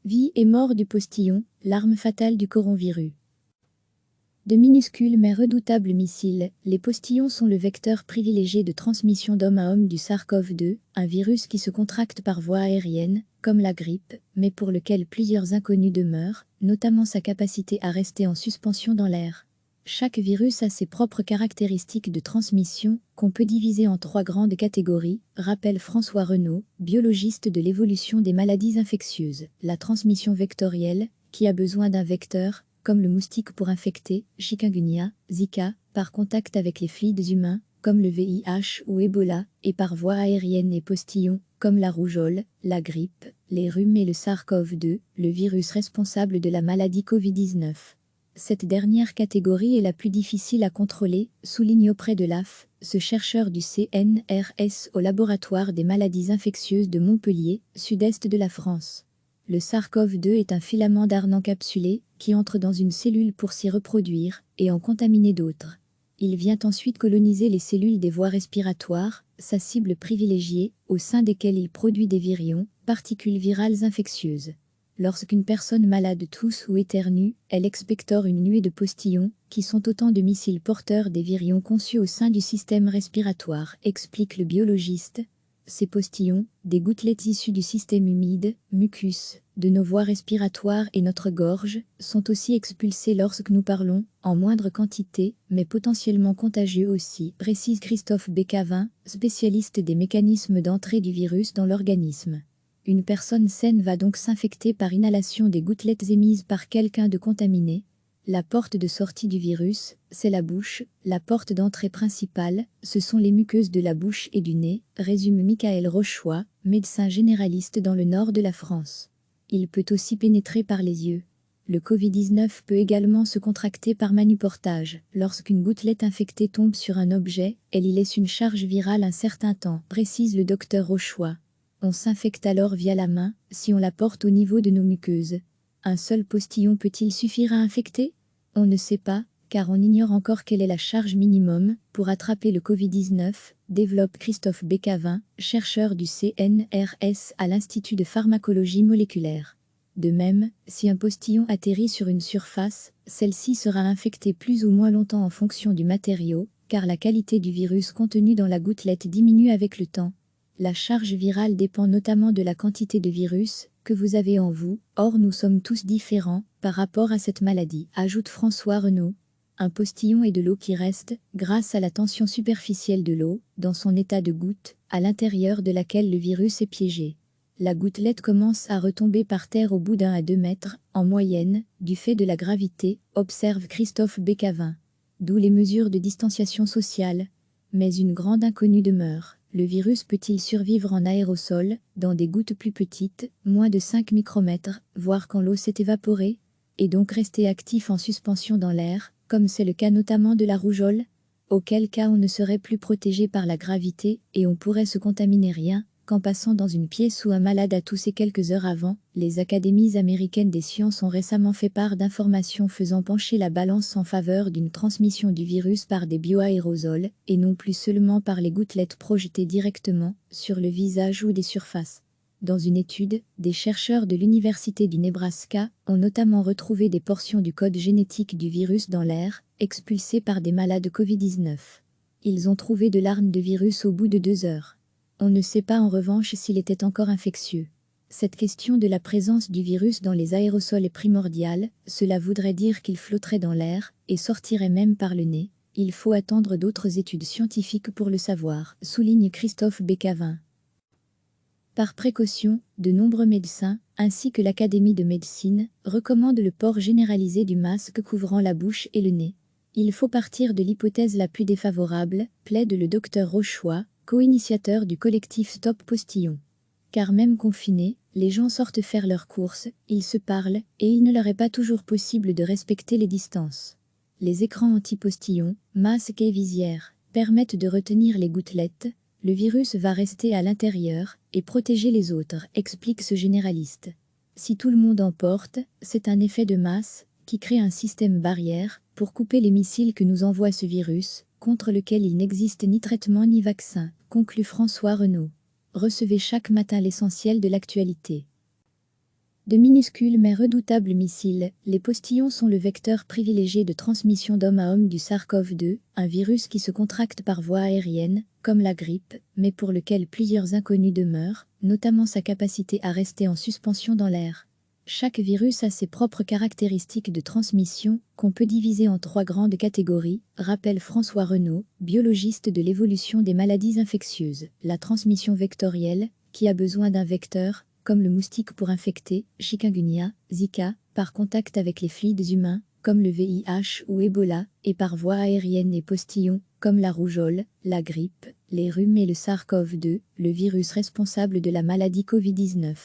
Vie et mort du postillon, l'arme fatale du coronavirus. De minuscules mais redoutables missiles, les postillons sont le vecteur privilégié de transmission d'homme à homme du SARS-CoV-2, un virus qui se contracte par voie aérienne, comme la grippe, mais pour lequel plusieurs inconnus demeurent, notamment sa capacité à rester en suspension dans l'air. Chaque virus a ses propres caractéristiques de transmission, qu'on peut diviser en 3 grandes catégories, rappelle François Renaud, biologiste de l'évolution des maladies infectieuses. La transmission vectorielle, qui a besoin d'un vecteur, comme le moustique pour infecter, chikungunya, Zika, par contact avec les fluides humains, comme le VIH ou Ebola, et par voie aérienne et postillon, comme la rougeole, la grippe, les rhumes et le SARS-CoV-2, le virus responsable de la maladie Covid-19. Cette dernière catégorie est la plus difficile à contrôler, souligne auprès de l'AF, ce chercheur du CNRS au laboratoire des maladies infectieuses de Montpellier, sud-est de la France. Le SARS-CoV-2 est un filament d'ARN encapsulé qui entre dans une cellule pour s'y reproduire et en contaminer d'autres. Il vient ensuite coloniser les cellules des voies respiratoires, sa cible privilégiée, au sein desquelles il produit des virions, particules virales infectieuses. Lorsqu'une personne malade tousse ou éternue, elle expectore une nuée de postillons, qui sont autant de missiles porteurs des virions conçus au sein du système respiratoire, explique le biologiste. Ces postillons, des gouttelettes issues du système humide, mucus, de nos voies respiratoires et notre gorge, sont aussi expulsés lorsque nous parlons, en moindre quantité, mais potentiellement contagieux aussi, précise Christophe Bécavin, spécialiste des mécanismes d'entrée du virus dans l'organisme. Une personne saine va donc s'infecter par inhalation des gouttelettes émises par quelqu'un de contaminé. La porte de sortie du virus, c'est la bouche, la porte d'entrée principale, ce sont les muqueuses de la bouche et du nez, résume Michael Rochois, médecin généraliste dans le nord de la France. Il peut aussi pénétrer par les yeux. Le Covid-19 peut également se contracter par manuportage. Lorsqu'une gouttelette infectée tombe sur un objet, elle y laisse une charge virale un certain temps, précise le docteur Rochois. On s'infecte alors via la main, si on la porte au niveau de nos muqueuses. Un seul postillon peut-il suffire à infecter? On ne sait pas, car on ignore encore quelle est la charge minimum pour attraper le Covid-19, développe Christophe Bécavin, chercheur du CNRS à l'Institut de pharmacologie moléculaire. De même, si un postillon atterrit sur une surface, celle-ci sera infectée plus ou moins longtemps en fonction du matériau, car la qualité du virus contenu dans la gouttelette diminue avec le temps. La charge virale dépend notamment de la quantité de virus que vous avez en vous, or nous sommes tous différents par rapport à cette maladie, ajoute François Renaud. Un postillon est de l'eau qui reste, grâce à la tension superficielle de l'eau, dans son état de goutte, à l'intérieur de laquelle le virus est piégé. La gouttelette commence à retomber par terre au bout d'1 à 2 mètres, en moyenne, du fait de la gravité, observe Christophe Bécavin. D'où les mesures de distanciation sociale. Mais une grande inconnue demeure. Le virus peut-il survivre en aérosol, dans des gouttes plus petites, moins de 5 micromètres, voire quand l'eau s'est évaporée, et donc rester actif en suspension dans l'air, comme c'est le cas notamment de la rougeole? Auquel cas on ne serait plus protégé par la gravité, et on pourrait se contaminer rien qu'en passant dans une pièce où un malade a toussé quelques heures avant. Les académies américaines des sciences ont récemment fait part d'informations faisant pencher la balance en faveur d'une transmission du virus par des bioaérosols, et non plus seulement par les gouttelettes projetées directement sur le visage ou des surfaces. Dans une étude, des chercheurs de l'Université du Nebraska ont notamment retrouvé des portions du code génétique du virus dans l'air, expulsé par des malades Covid-19. Ils ont trouvé de l'ARN de virus au bout de 2 heures. On ne sait pas en revanche s'il était encore infectieux. Cette question de la présence du virus dans les aérosols est primordiale, cela voudrait dire qu'il flotterait dans l'air, et sortirait même par le nez. Il faut attendre d'autres études scientifiques pour le savoir, souligne Christophe Bécavin. Par précaution, de nombreux médecins, ainsi que l'Académie de médecine, recommandent le port généralisé du masque couvrant la bouche et le nez. Il faut partir de l'hypothèse la plus défavorable, plaide le docteur Rochois, co-initiateur du collectif Stop Postillon. Car même confinés, les gens sortent faire leurs courses, ils se parlent, et il ne leur est pas toujours possible de respecter les distances. Les écrans anti-postillons, masques et visières, permettent de retenir les gouttelettes. Le virus va rester à l'intérieur et protéger les autres, explique ce généraliste. Si tout le monde en porte, c'est un effet de masse qui crée un système barrière pour couper les missiles que nous envoie ce virus, contre lequel il n'existe ni traitement ni vaccin, conclut François Renaud. Recevez chaque matin l'essentiel de l'actualité. De minuscules mais redoutables missiles, les postillons sont le vecteur privilégié de transmission d'homme à homme du SARS-CoV-2, un virus qui se contracte par voie aérienne, comme la grippe, mais pour lequel plusieurs inconnus demeurent, notamment sa capacité à rester en suspension dans l'air. Chaque virus a ses propres caractéristiques de transmission, qu'on peut diviser en 3 grandes catégories, rappelle François Renaud, biologiste de l'évolution des maladies infectieuses. La transmission vectorielle, qui a besoin d'un vecteur, comme le moustique pour infecter, chikungunya, Zika, par contact avec les fluides humains, comme le VIH ou Ebola, et par voie aérienne et postillon, comme la rougeole, la grippe, les rhumes et le SARS-CoV-2, le virus responsable de la maladie Covid-19.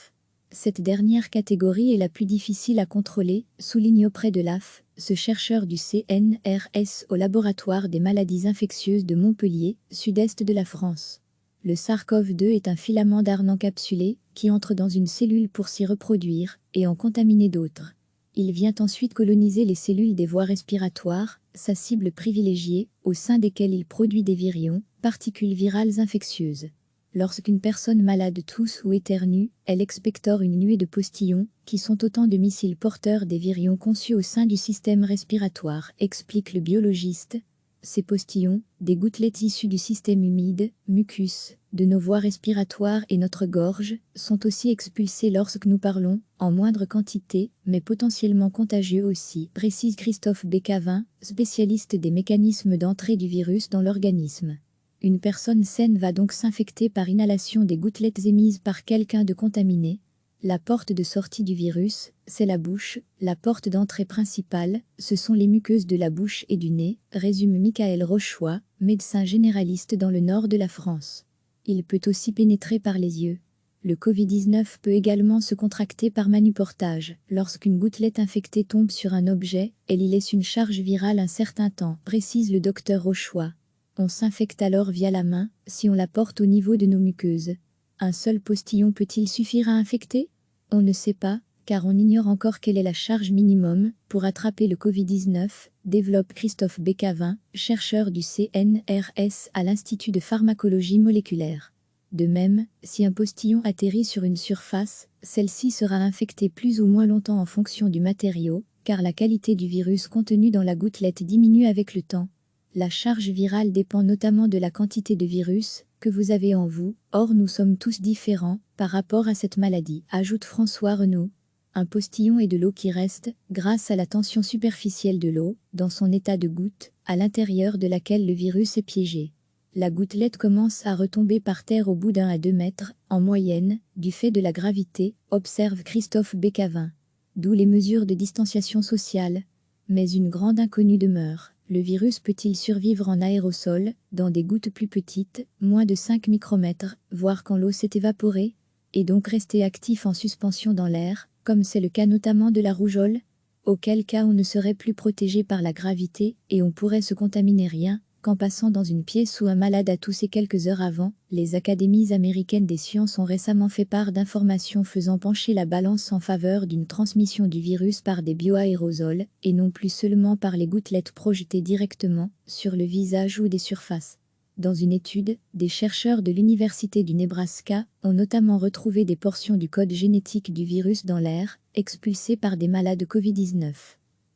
Cette dernière catégorie est la plus difficile à contrôler, souligne auprès de l'AF, ce chercheur du CNRS au laboratoire des maladies infectieuses de Montpellier, sud-est de la France. Le SARS-CoV-2 est un filament d'ARN encapsulé qui entre dans une cellule pour s'y reproduire et en contaminer d'autres. Il vient ensuite coloniser les cellules des voies respiratoires, sa cible privilégiée, au sein desquelles il produit des virions, particules virales infectieuses. Lorsqu'une personne malade tousse ou éternue, elle expectore une nuée de postillons, qui sont autant de missiles porteurs des virions conçus au sein du système respiratoire, explique le biologiste. Ces postillons, des gouttelettes issues du système humide, mucus, de nos voies respiratoires et notre gorge, sont aussi expulsés lorsque nous parlons, en moindre quantité, mais potentiellement contagieux aussi, précise Christophe Bécavin, spécialiste des mécanismes d'entrée du virus dans l'organisme. Une personne saine va donc s'infecter par inhalation des gouttelettes émises par quelqu'un de contaminé. La porte de sortie du virus, c'est la bouche, la porte d'entrée principale, ce sont les muqueuses de la bouche et du nez, résume Michael Rochois, médecin généraliste dans le nord de la France. Il peut aussi pénétrer par les yeux. Le Covid-19 peut également se contracter par manuportage. Lorsqu'une gouttelette infectée tombe sur un objet, elle y laisse une charge virale un certain temps, précise le docteur Rochois. On s'infecte alors via la main, si on la porte au niveau de nos muqueuses. Un seul postillon peut-il suffire à infecter? On ne sait pas, car on ignore encore quelle est la charge minimum pour attraper le Covid-19, développe Christophe Bécavin, chercheur du CNRS à l'Institut de pharmacologie moléculaire. De même, si un postillon atterrit sur une surface, celle-ci sera infectée plus ou moins longtemps en fonction du matériau, car la qualité du virus contenu dans la gouttelette diminue avec le temps. La charge virale dépend notamment de la quantité de virus que vous avez en vous, or nous sommes tous différents par rapport à cette maladie, ajoute François Renaud. Un postillon est de l'eau qui reste, grâce à la tension superficielle de l'eau, dans son état de goutte, à l'intérieur de laquelle le virus est piégé. La gouttelette commence à retomber par terre au bout d'1 à 2 mètres, en moyenne, du fait de la gravité, observe Christophe Bécavin. D'où les mesures de distanciation sociale. Mais une grande inconnue demeure. Le virus peut-il survivre en aérosol, dans des gouttes plus petites, moins de 5 micromètres, voire quand l'eau s'est évaporée, et donc rester actif en suspension dans l'air, comme c'est le cas notamment de la rougeole? Auquel cas on ne serait plus protégé par la gravité, et on pourrait se contaminer rien qu'en passant dans une pièce où un malade a toussé quelques heures avant. Les académies américaines des sciences ont récemment fait part d'informations faisant pencher la balance en faveur d'une transmission du virus par des bioaérosols, et non plus seulement par les gouttelettes projetées directement sur le visage ou des surfaces. Dans une étude, des chercheurs de l'Université du Nebraska ont notamment retrouvé des portions du code génétique du virus dans l'air, expulsé par des malades Covid-19.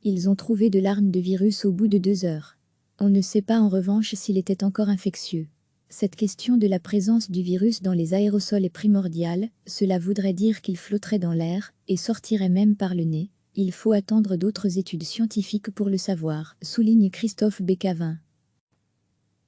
Ils ont trouvé de l'ARN de virus au bout de 2 heures. On ne sait pas en revanche s'il était encore infectieux. Cette question de la présence du virus dans les aérosols est primordiale, cela voudrait dire qu'il flotterait dans l'air, et sortirait même par le nez. Il faut attendre d'autres études scientifiques pour le savoir, souligne Christophe Bécavin.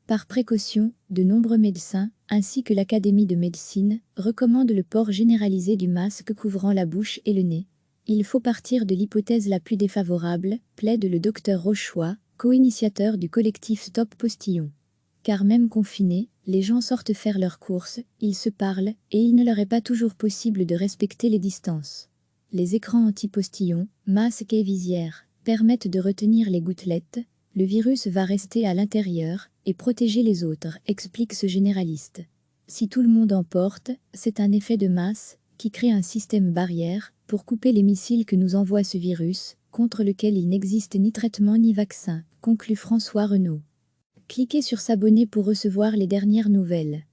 Par précaution, de nombreux médecins, ainsi que l'Académie de médecine, recommandent le port généralisé du masque couvrant la bouche et le nez. Il faut partir de l'hypothèse la plus défavorable, plaide le docteur Rochois, co-initiateur du collectif Stop Postillon. Car même confinés, les gens sortent faire leurs courses, ils se parlent, et il ne leur est pas toujours possible de respecter les distances. Les écrans anti-postillons, masques et visières, permettent de retenir les gouttelettes. Le virus va rester à l'intérieur et protéger les autres, explique ce généraliste. Si tout le monde en porte, c'est un effet de masse qui crée un système barrière pour couper les missiles que nous envoie ce virus, contre lequel il n'existe ni traitement ni vaccin, conclut François Renaud. Cliquez sur s'abonner pour recevoir les dernières nouvelles.